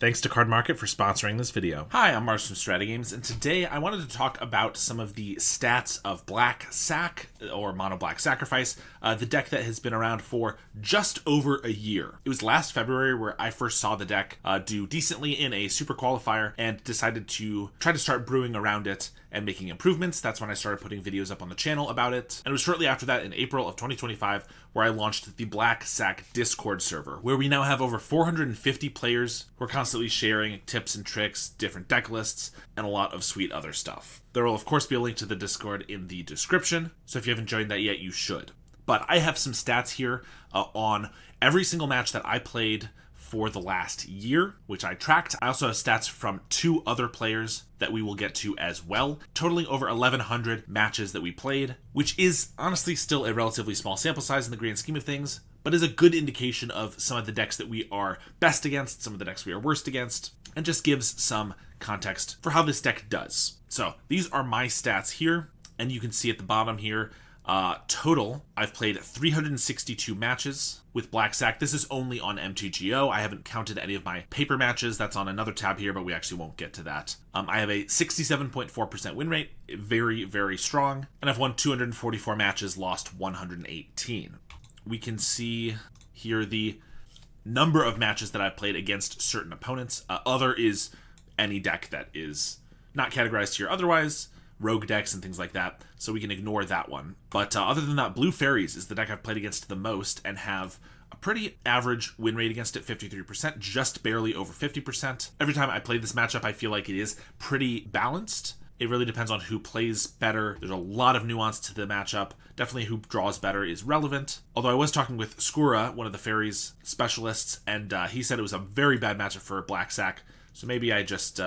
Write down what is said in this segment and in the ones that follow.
Thanks to Card Market for sponsoring this video. Hi, I'm Mars from StrataGames, and today I wanted to talk about some of the stats of Black Sac, or Mono Black Sacrifice, the deck that has been around for just over a year. It was last February where I first saw the deck do decently in a super qualifier and decided to try to start brewing around it and making improvements. That's when I started putting videos up on the channel about it. And it was shortly after that, in April of 2025, where I launched the Black Sac Discord server, where we now have over 450 players who are constantly sharing tips and tricks, different deck lists, and a lot of sweet other stuff. There will of course be a link to the Discord in the description, so if you haven't joined that yet, you should. But I have some stats here on every single match that I played for the last year, which I tracked. I also have stats from 2 other players that we will get to as well, totaling over 1,100 matches that we played, which is honestly still a relatively small sample size in the grand scheme of things, but is a good indication of some of the decks that we are best against, some of the decks we are worst against, and just gives some context for how this deck does. So these are my stats here, and you can see at the bottom here, total, I've played 362 matches with Black Sac. This is only on MTGO. I haven't counted any of my paper matches. That's on another tab here, but we actually won't get to that. I have a 67.4% win rate, very, very strong, and I've won 244 matches, lost 118. We can see here the number of matches that I've played against certain opponents. Other is any deck that is not categorized here otherwise, rogue decks and things like that, so we can ignore that one. But other than that, Blue Fairies is the deck I've played against the most and have a pretty average win rate against it, 53%, just barely over 50%. Every time I play this matchup, I feel like it is pretty balanced. It really depends on who plays better. There's a lot of nuance to the matchup. Definitely who draws better is relevant. Although I was talking with Skura, one of the Fairies specialists, and he said it was a very bad matchup for Black Sac, so maybe I just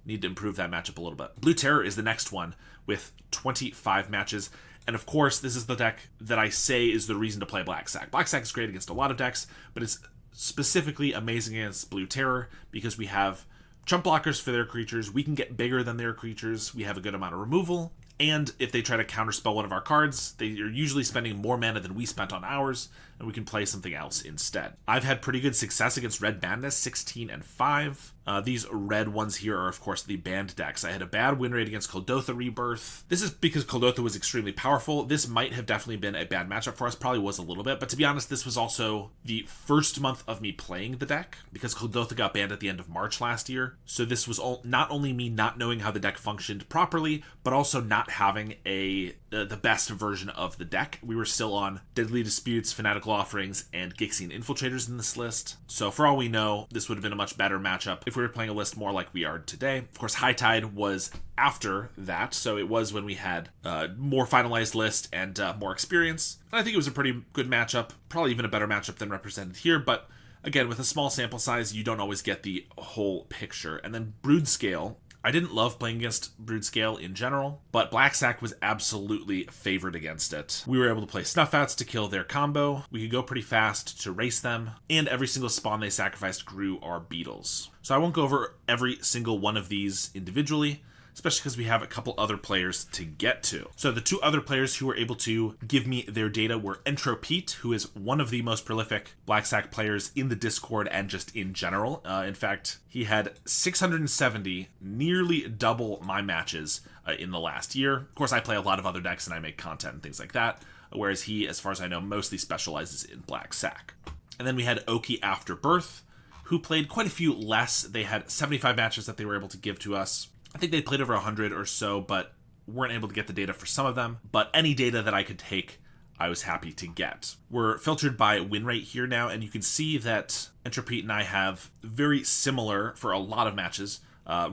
need to improve that matchup a little bit. Blue Terror is the next one with 25 matches. And of course, this is the deck that I say is the reason to play Black Sac. Black Sac is great against a lot of decks, but it's specifically amazing against Blue Terror because we have chump blockers for their creatures. We can get bigger than their creatures. We have a good amount of removal. And if they try to counterspell one of our cards, they are usually spending more mana than we spent on ours, and we can play something else instead. I've had pretty good success against Red Madness, 16 and 5. These red ones here are, of course, the banned decks. I had a bad win rate against Kuldotha Rebirth. This is because Kuldotha was extremely powerful. This might have definitely been a bad matchup for us, probably was a little bit, but to be honest, this was also the first month of me playing the deck, because Kuldotha got banned at the end of March last year. So this was not only me not knowing how the deck functioned properly, but also not having the best version of the deck. We were still on Deadly Disputes, Fanatical Offerings, and Gixine Infiltrators in this list. So for all we know, this would have been a much better matchup if we were playing a list more like we are today. Of course, High Tide was after that, so it was when we had a more finalized list and more experience. And I think it was a pretty good matchup, probably even a better matchup than represented here, but again, with a small sample size, you don't always get the whole picture. And then Brood Scale, I didn't love playing against Brood Scale in general, but Black Sac was absolutely favored against it. We were able to play Snuff Outs to kill their combo, we could go pretty fast to race them, and every single spawn they sacrificed grew our beetles. So I won't go over every single one of these individually, especially because we have a couple other players to get to. So the 2 other players who were able to give me their data were Entropete, who is one of the most prolific Black Sac players in the Discord and just in general. In fact, he had 670, nearly double my matches in the last year. Of course, I play a lot of other decks and I make content and things like that, whereas he, as far as I know, mostly specializes in Black Sac. And then we had Oki Afterbirth, who played quite a few less. They had 75 matches that they were able to give to us. I think they played over 100 or so, but weren't able to get the data for some of them. But any data that I could take, I was happy to get. We're filtered by win rate here now, and you can see that Entropete and I have very similar, for a lot of matches,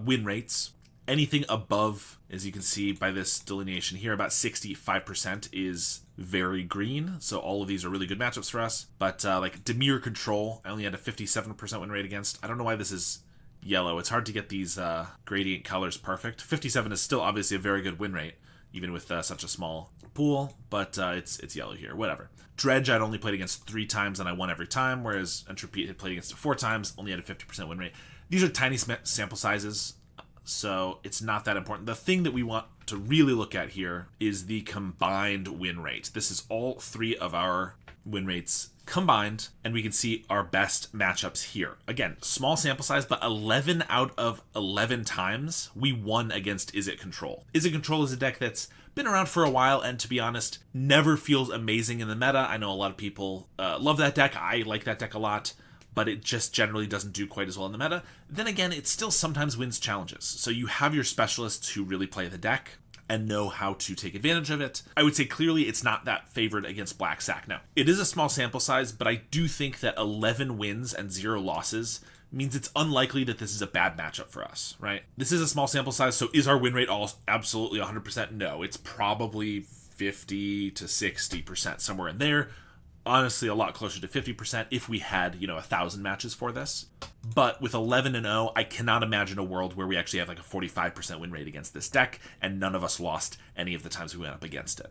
win rates. Anything above, as you can see by this delineation here, about 65% is very green. So all of these are really good matchups for us. But like Dimir Control, I only had a 57% win rate against. I don't know why this is yellow. It's hard to get these gradient colors perfect. 57 is still obviously a very good win rate, even with such a small pool, but it's yellow here, whatever. Dredge I'd only played against 3 times and I won every time, whereas Entropete had played against it 4 times, only had a 50% win rate. These are tiny sample sizes, so it's not that important. The thing that we want to really look at here is the combined win rate. This is all 3 of our win rates combined, and we can see our best matchups here. Again, small sample size, but 11 out of 11 times we won against Is It Control. Is It Control is a deck that's been around for a while, and to be honest, never feels amazing in the meta. I know a lot of people love that deck. I like that deck a lot, but it just generally doesn't do quite as well in the meta. Then again, it still sometimes wins challenges. So you have your specialists who really play the deck and know how to take advantage of it. I would say clearly it's not that favored against Black Sack. Now, it is a small sample size, but I do think that 11 wins and 0 losses means it's unlikely that this is a bad matchup for us, right? This is a small sample size, so is our win rate all absolutely 100%? No, it's probably 50 to 60%, somewhere in there. Honestly, a lot closer to 50% if we had, 1,000 matches for this. But with 11-0, I cannot imagine a world where we actually have like a 45% win rate against this deck, and none of us lost any of the times we went up against it.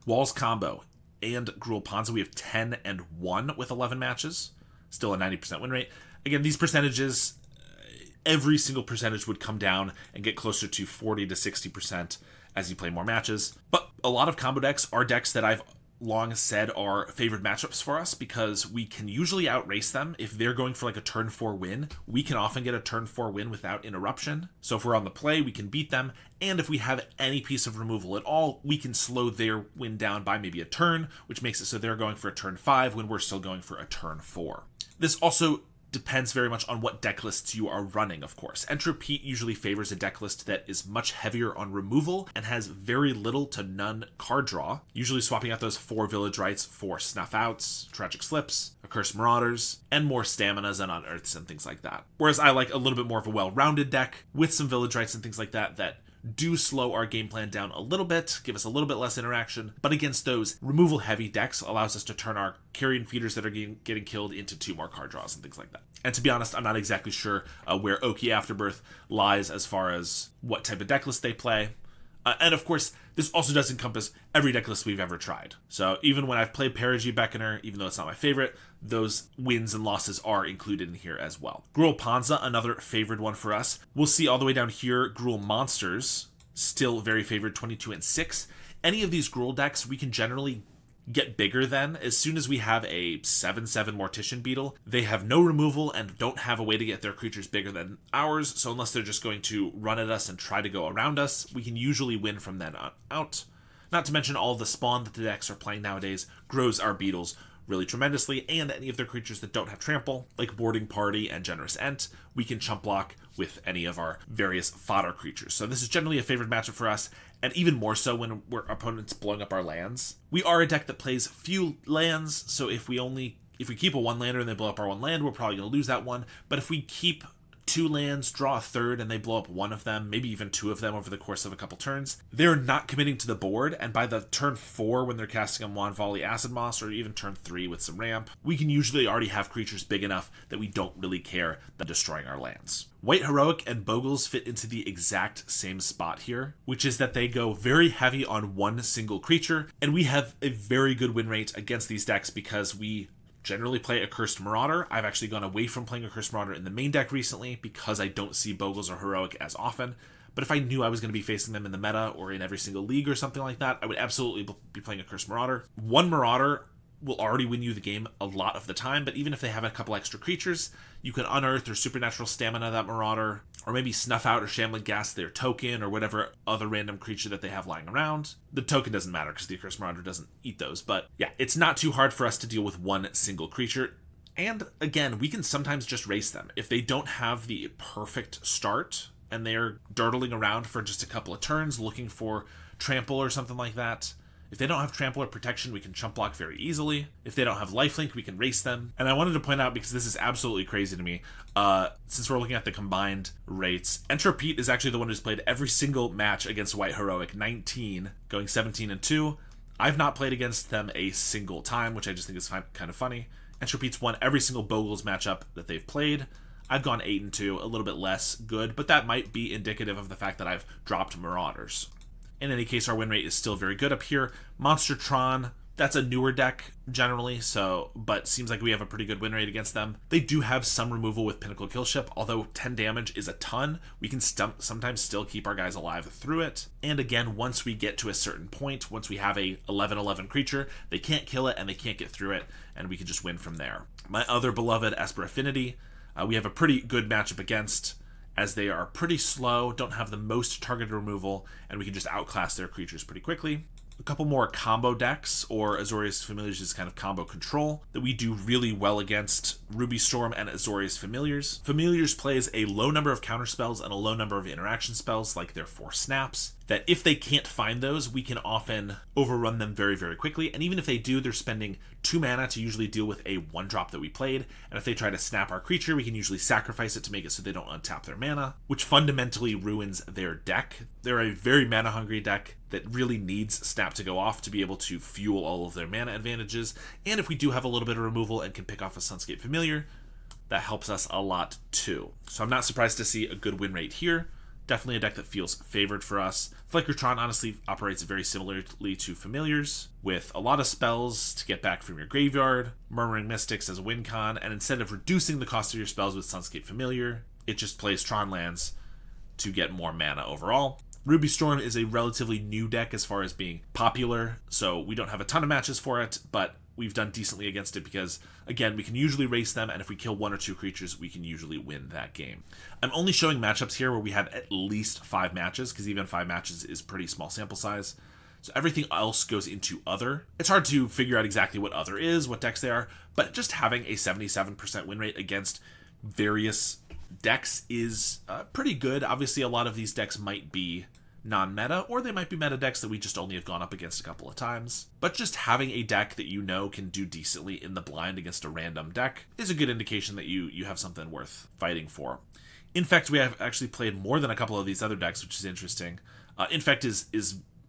Walls Combo and Gruul Ponza, we have 10-1 with 11 matches. Still a 90% win rate. Again, these percentages, every single percentage would come down and get closer to 40 to 60% as you play more matches. But a lot of combo decks are decks that I've long said are favorite matchups for us because we can usually outrace them. If they're going for like a turn 4 win, we can often get a turn 4 win without interruption. So if we're on the play, we can beat them. And if we have any piece of removal at all, we can slow their win down by maybe a turn, which makes it so they're going for a turn 5 when we're still going for a turn 4. This also depends very much on what deck lists you are running, of course. Entropy usually favors a deck list that is much heavier on removal and has very little to none card draw, usually swapping out those 4 Village Rites for Snuff Outs, Tragic Slips, Accursed Marauders, and more Staminas and Unearths and things like that. Whereas I like a little bit more of a well-rounded deck with some Village Rites and things like that that do slow our game plan down a little bit, give us a little bit less interaction, but against those removal heavy decks allows us to turn our carrion feeders that are getting killed into 2 more card draws and things like that. And to be honest, I'm not exactly sure where Oki Afterbirth lies as far as what type of deck list they play. And of course, this also does encompass every deck list we've ever tried. So even when I've played Perigee Beckoner, even though it's not my favorite, those wins and losses are included in here as well. Gruul Ponza, another favored one for us. We'll see all the way down here, Gruul Monsters, still very favored, 22-6. Any of these Gruul decks, we can generally get bigger than. As soon as we have a 7/7 Mortician Beetle, they have no removal and don't have a way to get their creatures bigger than ours, so unless they're just going to run at us and try to go around us, we can usually win from then on out. Not to mention all the spawn that the decks are playing nowadays grows our beetles really tremendously, and any of their creatures that don't have trample, like Boarding Party and Generous Ent, we can chump block with any of our various fodder creatures. So this is generally a favorite matchup for us, and even more so when our opponent's blowing up our lands. We are a deck that plays few lands, so if we keep a 1-lander and they blow up our 1 land, we're probably going to lose that one. But if we keep 2 lands, draw a 3rd, and they blow up 1 of them, maybe even 2 of them over the course of a couple turns, they're not committing to the board, and by the turn 4 when they're casting a Wand Volley Acid Moss, or even turn 3 with some ramp, we can usually already have creatures big enough that we don't really care about destroying our lands. White Heroic and Bogles fit into the exact same spot here, which is that they go very heavy on one single creature, and we have a very good win rate against these decks because we generally play Accursed Marauder. I've actually gone away from playing Accursed Marauder in the main deck recently because I don't see Bogles or Heroic as often. But if I knew I was going to be facing them in the meta or in every single league or something like that, I would absolutely be playing Accursed Marauder. 1 Marauder will already win you the game a lot of the time, but even if they have a couple extra creatures, you can unearth or supernatural stamina that Marauder, or maybe snuff out or shambling gas their token or whatever other random creature that they have lying around. The token doesn't matter because the Accursed Marauder doesn't eat those, but yeah, it's not too hard for us to deal with one single creature. And again, we can sometimes just race them. If they don't have the perfect start and they're dirtling around for just a couple of turns looking for trample or something like that, if they don't have trample or protection, we can chump block very easily. If they don't have lifelink, we can race them. And I wanted to point out, because this is absolutely crazy to me, since we're looking at the combined rates, Entropy is actually the one who's played every single match against White Heroic, 19, going 17-2. I've not played against them a single time, which I just think is kind of funny. Entropy's won every single Bogles matchup that they've played. I've gone 8-2, a little bit less good, but that might be indicative of the fact that I've dropped Marauders. In any case, our win rate is still very good up here. Monstertron, That's a newer deck generally, but seems like we have a pretty good win rate against them. They do have some removal with Pinnacle Killship, although 10 damage is a ton. We can sometimes still keep our guys alive through it. And again, once we get to a certain point, once we have a 11/11 creature, they can't kill it and they can't get through it, and we can just win from there. My other beloved Esper Affinity, we have a pretty good matchup against, as they are pretty slow, don't have the most targeted removal, and we can just outclass their creatures pretty quickly. A couple more combo decks, or Azorius Familiars is kind of combo control, that we do really well against: Ruby Storm and Azorius Familiars. Familiars plays a low number of counterspells and a low number of interaction spells, like their 4 snaps, that if they can't find those, we can often overrun them very, very quickly. And even if they do, they're spending 2 mana to usually deal with a 1-drop that we played. And if they try to snap our creature, we can usually sacrifice it to make it so they don't untap their mana, which fundamentally ruins their deck. They're a very mana-hungry deck that really needs snap to go off to be able to fuel all of their mana advantages. And if we do have a little bit of removal and can pick off a Sunscape Familiar, that helps us a lot too. So I'm not surprised to see a good win rate here. Definitely a deck that feels favored for us. Flickertron honestly operates very similarly to Familiars, with a lot of spells to get back from your graveyard, Murmuring Mystics as a win con, and instead of reducing the cost of your spells with Sunscape Familiar, it just plays Tron lands to get more mana overall. Ruby Storm is a relatively new deck as far as being popular, so we don't have a ton of matches for it, but we've done decently against it because, again, we can usually race them, and if we kill 1 or 2 creatures, we can usually win that game. I'm only showing matchups here where we have at least 5 matches, because even 5 matches is pretty small sample size. So everything else goes into other. It's hard to figure out exactly what other is, what decks they are, but just having a 77% win rate against various decks is pretty good. Obviously, a lot of these decks might be non-meta, or they might be meta decks that we just only have gone up against a couple of times. But just having a deck that you know can do decently in the blind against a random deck is a good indication that you have something worth fighting for. Infect, we have actually played more than a couple of these other decks, which is interesting. Infect is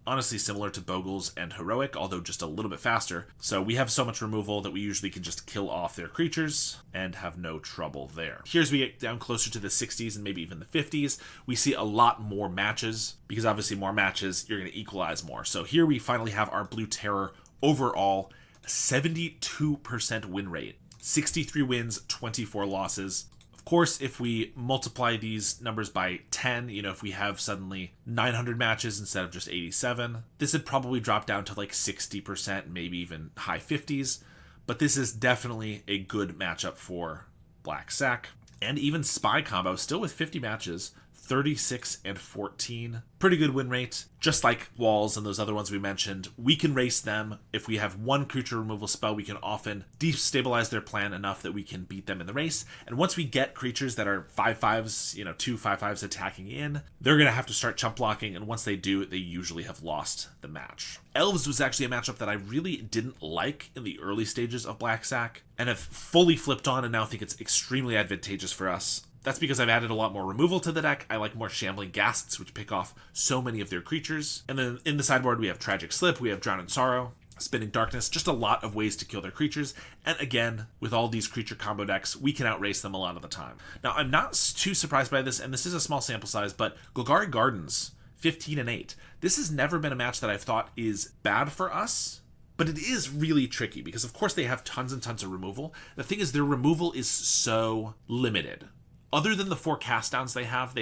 honestly similar to Bogles and Heroic, although just a little bit faster. So we have so much removal that we usually can just kill off their creatures and have no trouble there. Here, as we get down closer to the 60s and maybe even the 50s, we see a lot more matches, because obviously more matches, you're going to equalize more. So here we finally have our Blue Terror overall 72% win rate, 63 wins, 24 losses. Of course, if we multiply these numbers by 10, if we have suddenly 900 matches instead of just 87, this would probably drop down to like 60%, maybe even high 50s. But this is definitely a good matchup for Black Sack. And even Spy combo, still with 50 matches, 36 and 14. Pretty good win rate. Just like Walls and those other ones we mentioned, we can race them. If we have 1 creature removal spell, we can often destabilize their plan enough that we can beat them in the race. And once we get creatures that are 5/5s, 2 5/5s attacking in, they're going to have to start chump blocking, and once they do, they usually have lost the match. Elves was actually a matchup that I really didn't like in the early stages of Black Sack, and have fully flipped on and now think it's extremely advantageous for us. That's because I've added a lot more removal to the deck. I like more Shambling Ghasts, which pick off so many of their creatures. And then in the sideboard, we have Tragic Slip, we have Drown in Sorrow, Spinning Darkness, just a lot of ways to kill their creatures. And again, with all these creature combo decks, we can outrace them a lot of the time. Now, I'm not too surprised by this, and this is a small sample size, but Golgari Gardens, 15 and 8. This has never been a match that I've thought is bad for us. But it is really tricky, because of course they have tons and tons of removal. The thing is, their removal is so limited. Other than the 4 cast downs they have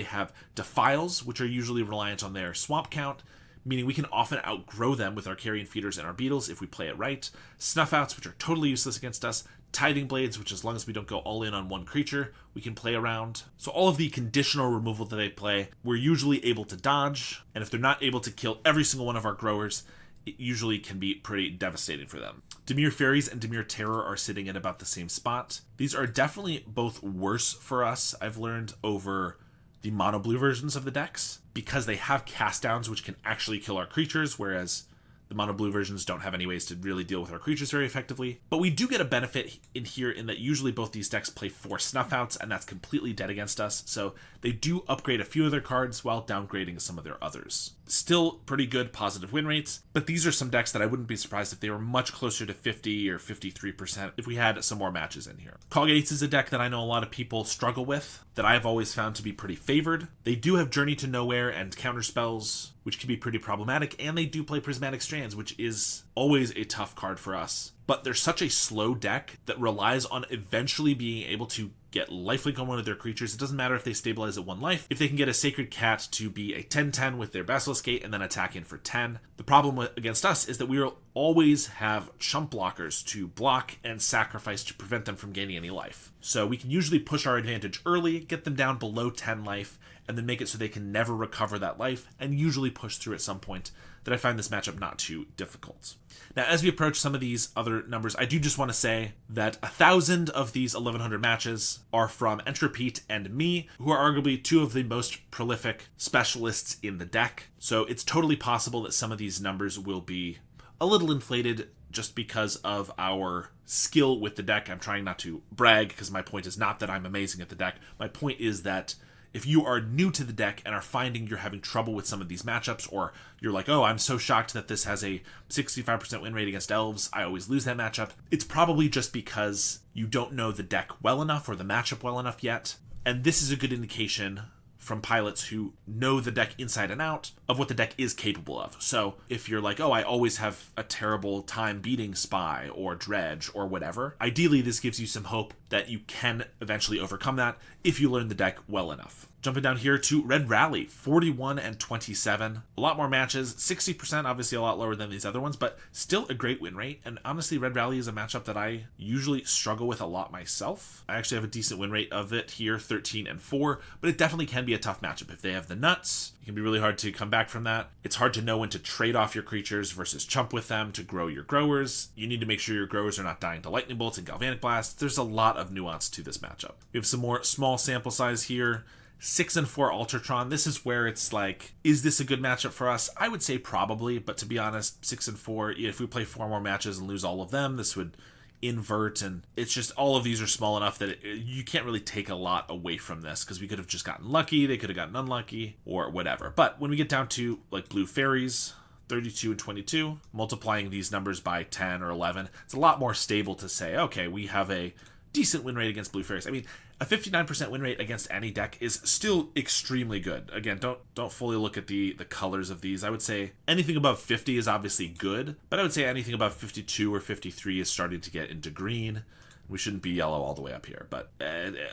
Defiles, which are usually reliant on their swamp count, meaning we can often outgrow them with our Carrion Feeders and our Beetles if we play it right. Snuff Outs, which are totally useless against us. Tithing Blades, which as long as we don't go all in on 1 creature, we can play around. So all of the conditional removal that they play, we're usually able to dodge, and if they're not able to kill every single one of our growers, it usually can be pretty devastating for them. Dimir Fairies and Dimir Terror are sitting in about the same spot. These are definitely both worse for us, I've learned, over the mono blue versions of the decks, because they have cast downs which can actually kill our creatures, whereas the mono blue versions don't have any ways to really deal with our creatures very effectively. But we do get a benefit in here in that usually both these decks play 4 Snuff Outs, and that's completely dead against us, so they do upgrade a few of their cards while downgrading some of their others. Still pretty good positive win rates, but these are some decks that I wouldn't be surprised if they were much closer to 50 or 53% if we had some more matches in here. Coggates is a deck that I know a lot of people struggle with, that I've always found to be pretty favored. They do have Journey to Nowhere and counter spells, which can be pretty problematic, and they do play Prismatic Strands, which is always a tough card for us. But they're such a slow deck that relies on eventually being able to get lifelink on one of their creatures. It doesn't matter if they stabilize at 1 life. If they can get a Sacred Cat to be a 10/10 with their Basilisk Gate and then attack in for 10. The problem against us is that we will always have chump blockers to block and sacrifice to prevent them from gaining any life. So we can usually push our advantage early, get them down below 10 life, and then make it so they can never recover that life, and usually push through at some point. That I find this matchup not too difficult. Now, as we approach some of these other numbers, I do just want to say that 1,000 of these 1,100 matches are from Entropete and me, who are arguably two of the most prolific specialists in the deck. So it's totally possible that some of these numbers will be a little inflated just because of our skill with the deck. I'm trying not to brag because my point is not that I'm amazing at the deck. My point is that if you are new to the deck and are finding you're having trouble with some of these matchups, or you're like, oh, I'm so shocked that this has a 65% win rate against elves, I always lose that matchup, it's probably just because you don't know the deck well enough or the matchup well enough yet. And this is a good indication from pilots who know the deck inside and out of what the deck is capable of. So if you're like, oh, I always have a terrible time beating Spy or Dredge or whatever, ideally this gives you some hope that you can eventually overcome that if you learn the deck well enough. Jumping down here to Red Rally, 41 and 27. A lot more matches, 60%, obviously a lot lower than these other ones, but still a great win rate. And honestly, Red Rally is a matchup that I usually struggle with a lot myself. I actually have a decent win rate of it here, 13 and 4, but it definitely can be a tough matchup. If they have the nuts, it can be really hard to come back from that. It's hard to know when to trade off your creatures versus chump with them to grow your growers. You need to make sure your growers are not dying to lightning bolts and galvanic blasts. There's a lot of nuance to this matchup. We have some more small sample size here. 6 and 4 Ultratron. This is where it's like, is this a good matchup for us? I would say probably, but to be honest, 6 and 4, if we play 4 more matches and lose all of them, this would invert, and it's just all of these are small enough that you can't really take a lot away from this, because we could have just gotten lucky, they could have gotten unlucky, or whatever. But when we get down to like Blue Fairies, 32 and 22, multiplying these numbers by 10 or 11, it's a lot more stable to say, okay, we have a decent win rate against Blue Fairies. I mean, a 59% win rate against any deck is still extremely good. Again, don't fully look at the colors of these. I would say anything above 50 is obviously good, but I would say anything above 52 or 53 is starting to get into green. We shouldn't be yellow all the way up here, but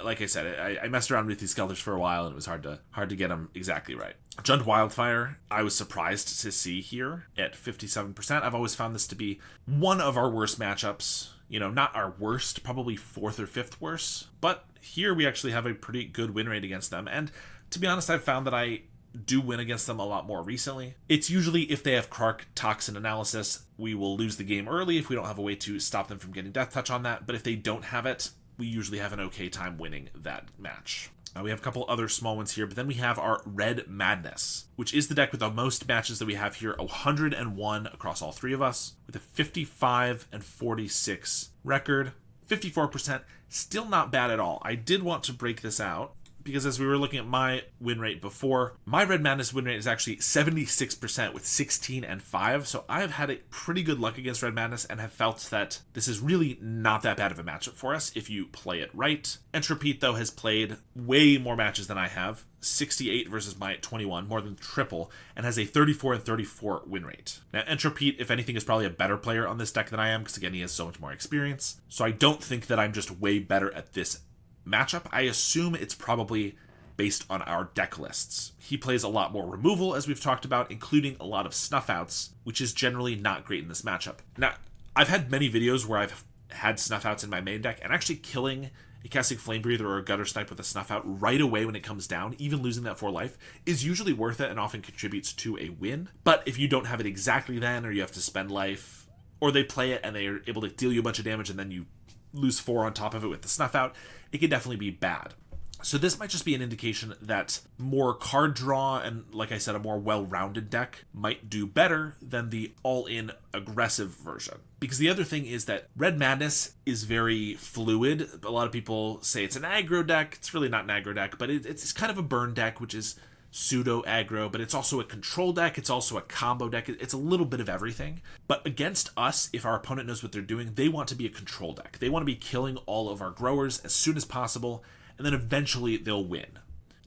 like I said, I messed around with these colors for a while, and it was hard to get them exactly right. Jund Wildfire, I was surprised to see here at 57%. I've always found this to be one of our worst matchups. You know, not our worst, probably 4th or 5th worst, but here we actually have a pretty good win rate against them. And to be honest, I've found that I do win against them a lot more recently. It's usually if they have Kark Toxin Analysis, we will lose the game early if we don't have a way to stop them from getting Death Touch on that. But if they don't have it, we usually have an okay time winning that match. We have a couple other small ones here, but then we have our Red Madness, which is the deck with the most matches that we have here, 101 across all 3 of us, with a 55 and 46 record, 54%, still not bad at all. I did want to break this out, because as we were looking at my win rate before, my Red Madness win rate is actually 76% with 16 and 5, so I have had a pretty good luck against Red Madness and have felt that this is really not that bad of a matchup for us if you play it right. Entropete, though, has played way more matches than I have, 68 versus my 21, more than triple, and has a 34 and 34 win rate. Now, Entropete, if anything, is probably a better player on this deck than I am, because again, he has so much more experience, so I don't think that I'm just way better at this matchup. I assume it's probably based on our deck lists. He plays a lot more removal, as we've talked about, including a lot of snuff outs, which is generally not great in this matchup. Now, I've had many videos where I've had snuff outs in my main deck, and actually killing a Casting Flame Breather or a Gutter Snipe with a snuff out right away when it comes down, even losing that 4 life, is usually worth it and often contributes to a win. But if you don't have it exactly then, or you have to spend life, or they play it and they're able to deal you a bunch of damage and then you lose 4 on top of it with the snuff out, it can definitely be bad. So this might just be an indication that more card draw and, like I said, a more well-rounded deck might do better than the all-in aggressive version. Because the other thing is that Red Madness is very fluid. A lot of people say it's an aggro deck. It's really not an aggro deck, but it's kind of a burn deck, which is pseudo aggro, but it's also a control deck, it's also a combo deck, it's a little bit of everything. But against us, if our opponent knows what they're doing, they want to be a control deck. They want to be killing all of our growers as soon as possible, and then eventually they'll win.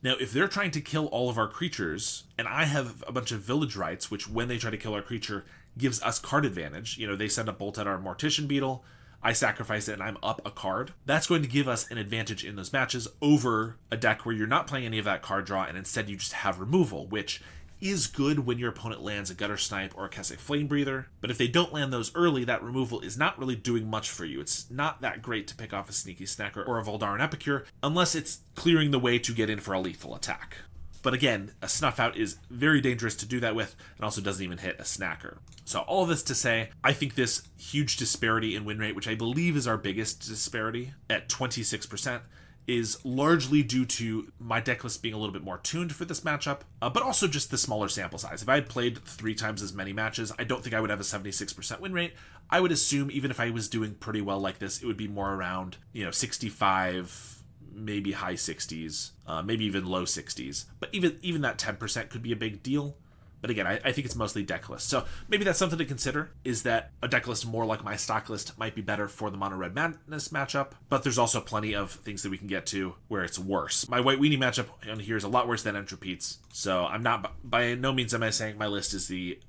Now, if they're trying to kill all of our creatures, and I have a bunch of village rights, which when they try to kill our creature gives us card advantage, they send a bolt at our Mortician Beetle, I sacrifice it and I'm up a card. That's going to give us an advantage in those matches over a deck where you're not playing any of that card draw and instead you just have removal, which is good when your opponent lands a Gutter Snipe or a Kessig Flame Breather. But if they don't land those early, that removal is not really doing much for you. It's not that great to pick off a Sneaky Snacker or a Voldaren Epicure unless it's clearing the way to get in for a lethal attack. But again, a Snuff Out is very dangerous to do that with, and also doesn't even hit a Snacker. So all of this to say, I think this huge disparity in win rate, which I believe is our biggest disparity at 26%, is largely due to my deck list being a little bit more tuned for this matchup, but also just the smaller sample size. If I had played 3 times as many matches, I don't think I would have a 76% win rate. I would assume even if I was doing pretty well like this, it would be more around, 65, maybe high 60s, maybe even low 60s. But even that 10% could be a big deal. But again, I think it's mostly deck list. So maybe that's something to consider, is that a deck list more like my stock list might be better for the Mono Red Madness matchup. But there's also plenty of things that we can get to where it's worse. My White Weenie matchup on here is a lot worse than Entropites. So I'm not, by no means am I saying my list is the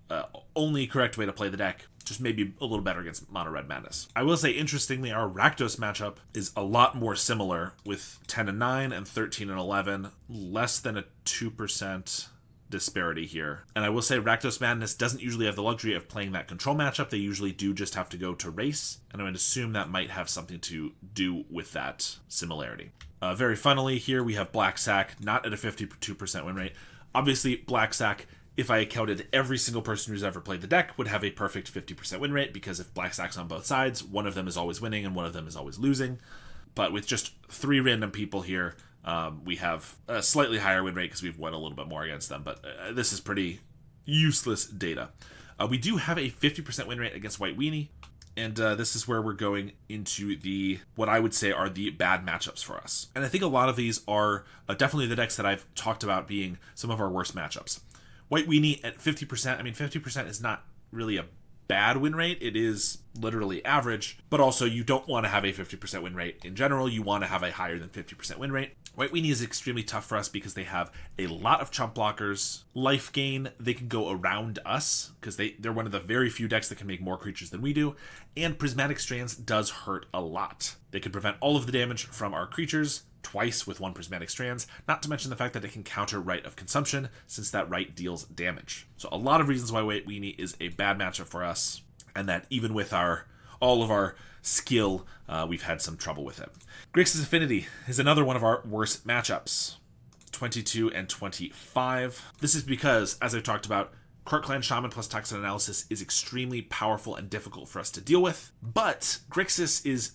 only correct way to play the deck. Just maybe a little better against Mono Red Madness. I will say, interestingly, our Rakdos matchup is a lot more similar, with 10 and 9 and 13 and 11, less than a 2% disparity here. And I will say Rakdos Madness doesn't usually have the luxury of playing that control matchup. They usually do just have to go to race, and I would assume that might have something to do with that similarity. Very funnily here, we have Black Sack, not at a 52% win rate. Obviously, Black Sack, if I counted every single person who's ever played the deck, would have a perfect 50% win rate, because if Black Sack's on both sides, one of them is always winning and one of them is always losing. But with just 3 random people here, we have a slightly higher win rate because we've won a little bit more against them, but this is pretty useless data. We do have a 50% win rate against White Weenie, and this is where we're going into what I would say are the bad matchups for us. And I think a lot of these are definitely the decks that I've talked about being some of our worst matchups. White Weenie at 50%, 50% is not really a bad win rate. It is literally average, but also you don't want to have a 50% win rate in general. You want to have a higher than 50% win rate. White Weenie is extremely tough for us because they have a lot of chump blockers. Life gain, they can go around us because they're one of the very few decks that can make more creatures than we do. And Prismatic Strands does hurt a lot. They can prevent all of the damage from our creatures twice with 1 Prismatic Strands, not to mention the fact that it can counter Rite of Consumption, since that right deals damage. So a lot of reasons why White Weenie is a bad matchup for us, and that even with all of our skill, we've had some trouble with it. Grixis Affinity is another one of our worst matchups. 22 and 25. This is because, as I've talked about, Krark Clan Shaman plus Toxin Analysis is extremely powerful and difficult for us to deal with, but Grixis is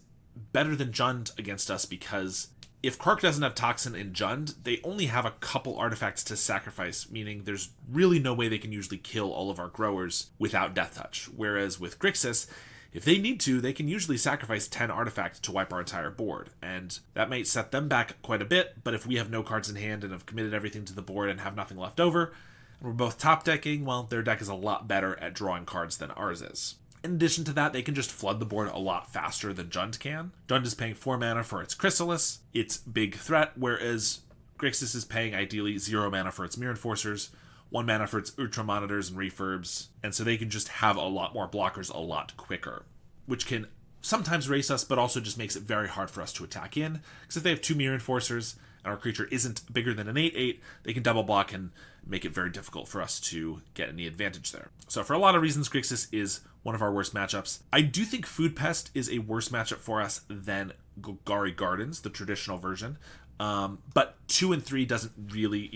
better than Jund against us because if Krark doesn't have Toxin in Jund, they only have a couple artifacts to sacrifice, meaning there's really no way they can usually kill all of our growers without Death Touch. Whereas with Grixis, if they need to, they can usually sacrifice 10 artifacts to wipe our entire board, and that might set them back quite a bit, but if we have no cards in hand and have committed everything to the board and have nothing left over, and we're both top decking, well, their deck is a lot better at drawing cards than ours is. In addition to that, they can just flood the board a lot faster than Jund can. Jund is paying 4 mana for its Chrysalis, its big threat, whereas Grixis is paying ideally 0 mana for its Mirror Enforcers, 1 mana for its Ultra Monitors and Refurbs, and so they can just have a lot more blockers a lot quicker, which can sometimes race us, but also just makes it very hard for us to attack in, because if they have 2 Mirror Enforcers and our creature isn't bigger than an 8/8, they can double block and make it very difficult for us to get any advantage there. So for a lot of reasons, Grixis is one of our worst matchups. I do think Food Pest is a worse matchup for us than Golgari Gardens, the traditional version, but 2 and 3 doesn't really,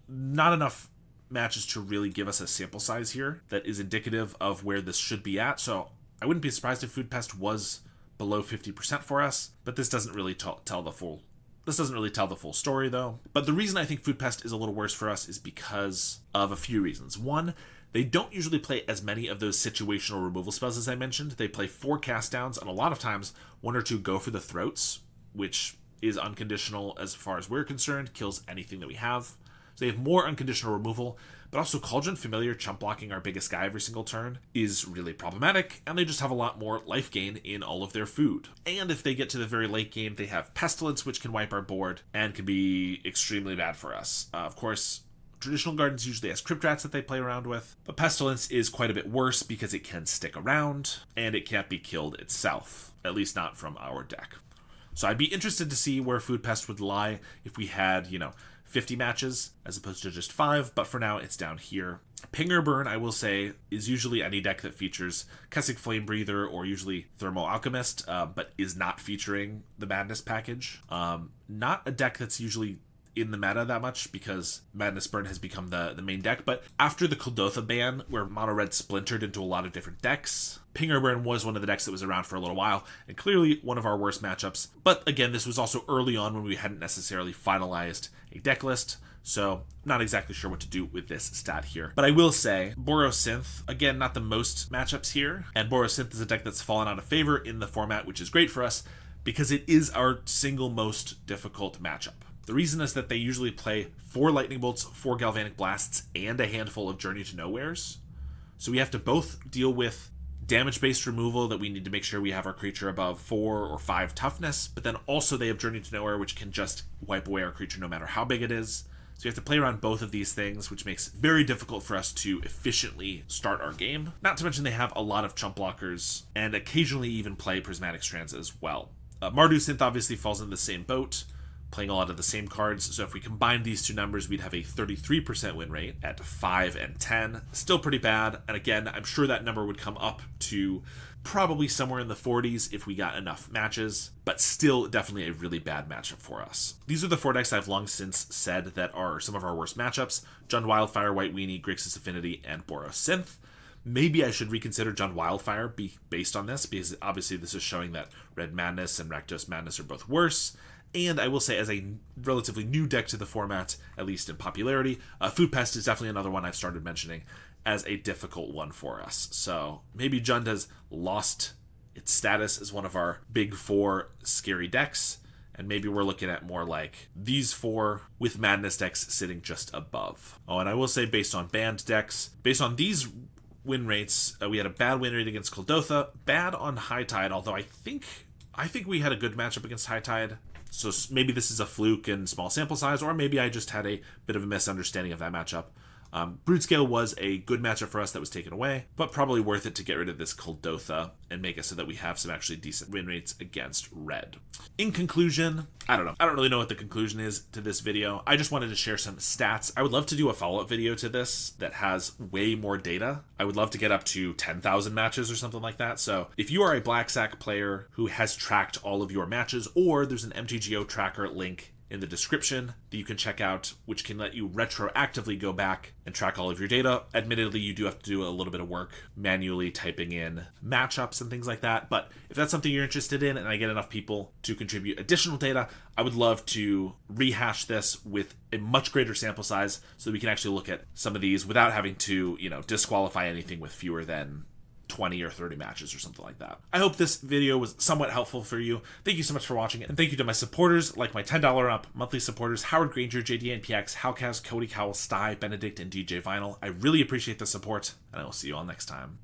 not enough matches to really give us a sample size here that is indicative of where this should be at. So I wouldn't be surprised if Food Pest was below 50% for us, but this doesn't really tell the full story, though. But the reason I think Food Pest is a little worse for us is because of a few reasons. One, they don't usually play as many of those situational removal spells as I mentioned. They play 4 cast downs, and a lot of times 1 or 2 go for the throats, which is unconditional as far as we're concerned, kills anything that we have. So they have more unconditional removal, but also Cauldron Familiar chump blocking our biggest guy every single turn is really problematic, and they just have a lot more life gain in all of their food. And if they get to the very late game, they have Pestilence, which can wipe our board and can be extremely bad for us. Of course, Traditional Gardens usually has Crypt Rats that they play around with, but Pestilence is quite a bit worse because it can stick around, and it can't be killed itself, at least not from our deck. So I'd be interested to see where Food Pest would lie if we had, 50 matches as opposed to just 5, but for now it's down here. Pinger Burn, I will say, is usually any deck that features Kessig Flame Breather or usually Thermo Alchemist, but is not featuring the Madness package. Not a deck that's usually in the meta that much because Madness Burn has become the main deck, but after the Kuldotha ban, where Mono Red splintered into a lot of different decks, Pinger Burn was one of the decks that was around for a little while, and clearly one of our worst matchups. But again, this was also early on when we hadn't necessarily finalized a deck list, so I'm not exactly sure what to do with this stat here. But I will say, Boros Synth, again, not the most matchups here, and Boros Synth is a deck that's fallen out of favor in the format, which is great for us, because it is our single most difficult matchup. The reason is that they usually play 4 Lightning Bolts, 4 Galvanic Blasts, and a handful of Journey to Nowheres. So we have to both deal with damage-based removal that we need to make sure we have our creature above 4 or 5 toughness, but then also they have Journey to Nowhere, which can just wipe away our creature no matter how big it is. So you have to play around both of these things, which makes it very difficult for us to efficiently start our game. Not to mention they have a lot of chump blockers, and occasionally even play Prismatic Strands as well. Mardu Synth obviously falls in the same boat, playing a lot of the same cards, so if we combine these two numbers, we'd have a 33% win rate at 5 and 10. Still pretty bad, and again, I'm sure that number would come up to probably somewhere in the 40s if we got enough matches, but still definitely a really bad matchup for us. These are the 4 decks I've long since said that are some of our worst matchups: Jund Wildfire, White Weenie, Grixis Affinity, and Boros Synth. Maybe I should reconsider Jund Wildfire based on this, because obviously this is showing that Red Madness and Rakdos Madness are both worse. And I will say, as a relatively new deck to the format, at least in popularity, Food Pest is definitely another one I've started mentioning as a difficult one for us. So maybe Jund has lost its status as one of our big 4 scary decks, and maybe we're looking at more like these 4 with Madness decks sitting just above. Oh, and I will say, based on banned decks, based on these win rates, we had a bad win rate against Kuldotha, bad on High Tide, although I think we had a good matchup against High Tide. So maybe this is a fluke and small sample size, or maybe I just had a bit of a misunderstanding of that matchup. Brutescale was a good matchup for us that was taken away, but probably worth it to get rid of this Kuldotha and make it so that we have some actually decent win rates against red. In conclusion, I don't know. I don't really know what the conclusion is to this video. I just wanted to share some stats. I would love to do a follow-up video to this that has way more data. I would love to get up to 10,000 matches or something like that. So if you are a Black Sack player who has tracked all of your matches, or there's an MTGO tracker link in the description that you can check out, which can let you retroactively go back and track all of your data. Admittedly, you do have to do a little bit of work manually typing in matchups and things like that, but if that's something you're interested in and I get enough people to contribute additional data, I would love to rehash this with a much greater sample size so that we can actually look at some of these without having to, disqualify anything with fewer than 20 or 30 matches or something like that. I hope this video was somewhat helpful for you. Thank you so much for watching it, and thank you to my supporters, like my $10 up monthly supporters, Howard Granger, JDNPX, Halcaz, Cody Cowell, Sty, Benedict, and DJ Vinyl. I really appreciate the support, and I will see you all next time.